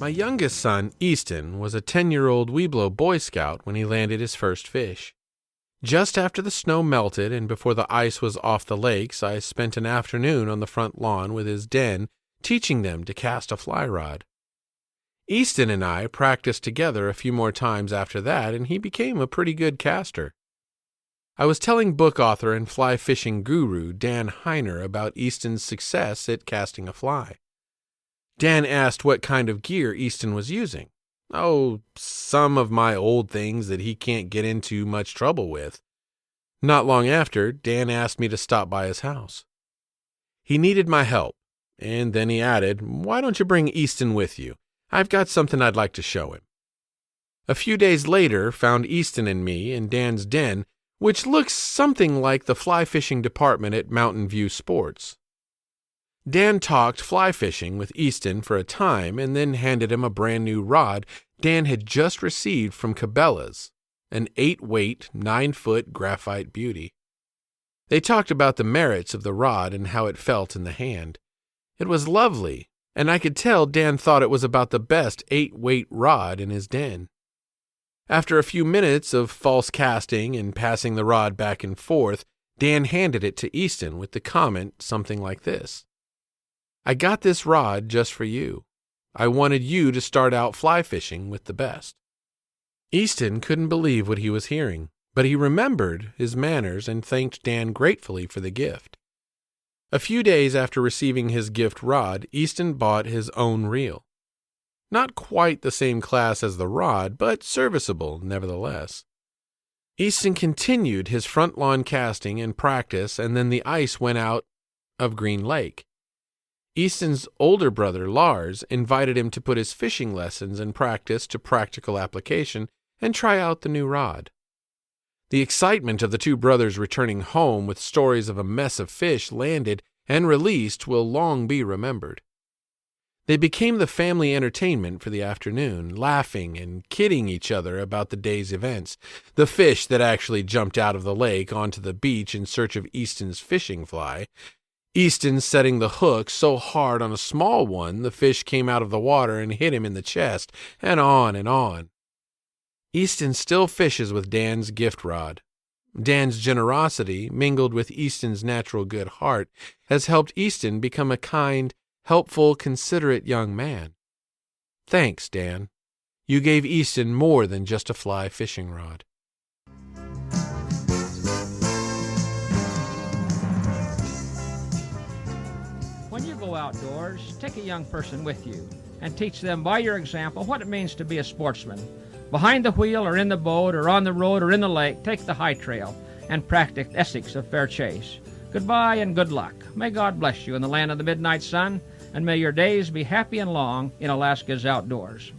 My youngest son, Easton, was a 10-year-old Weeblo Boy Scout when he landed his first fish. Just after the snow melted and before the ice was off the lakes, I spent an afternoon on the front lawn with his den, teaching them to cast a fly rod. Easton and I practiced together a few more times after that, and he became a pretty good caster. I was telling book author and fly fishing guru Dan Heiner about Easton's success at casting a fly. Dan asked what kind of gear Easton was using. Oh, some of my old things that he can't get into much trouble with. Not long after, Dan asked me to stop by his house. He needed my help, and then he added, "Why don't you bring Easton with you? I've got something I'd like to show him." A few days later, found Easton and me in Dan's den, which looks something like the fly fishing department at Mountain View Sports. Dan talked fly fishing with Easton for a time and then handed him a brand new rod Dan had just received from Cabela's, an 8-weight, 9-foot graphite beauty. They talked about the merits of the rod and how it felt in the hand. It was lovely, and I could tell Dan thought it was about the best 8-weight rod in his den. After a few minutes of false casting and passing the rod back and forth, Dan handed it to Easton with the comment something like this: "I got this rod just for you. I wanted you to start out fly fishing with the best." Easton couldn't believe what he was hearing, but he remembered his manners and thanked Dan gratefully for the gift. A few days after receiving his gift rod, Easton bought his own reel. Not quite the same class as the rod, but serviceable nevertheless. Easton continued his front lawn casting and practice, and then the ice went out of Green Lake. Easton's older brother, Lars, invited him to put his fishing lessons and practice to practical application and try out the new rod. The excitement of the two brothers returning home with stories of a mess of fish landed and released will long be remembered. They became the family entertainment for the afternoon, laughing and kidding each other about the day's events, the fish that actually jumped out of the lake onto the beach in search of Easton's fishing fly, Easton setting the hook so hard on a small one the fish came out of the water and hit him in the chest, and on and on. Easton still fishes with Dan's gift rod. Dan's generosity, mingled with Easton's natural good heart, has helped Easton become a kind, helpful, considerate young man. Thanks, Dan. You gave Easton more than just a fly fishing rod. When you go outdoors, take a young person with you and teach them by your example what it means to be a sportsman. Behind the wheel or in the boat or on the road or in the lake, take the high trail and practice ethics of fair chase. Goodbye and good luck. May God bless you in the land of the midnight sun, and may your days be happy and long in Alaska's outdoors.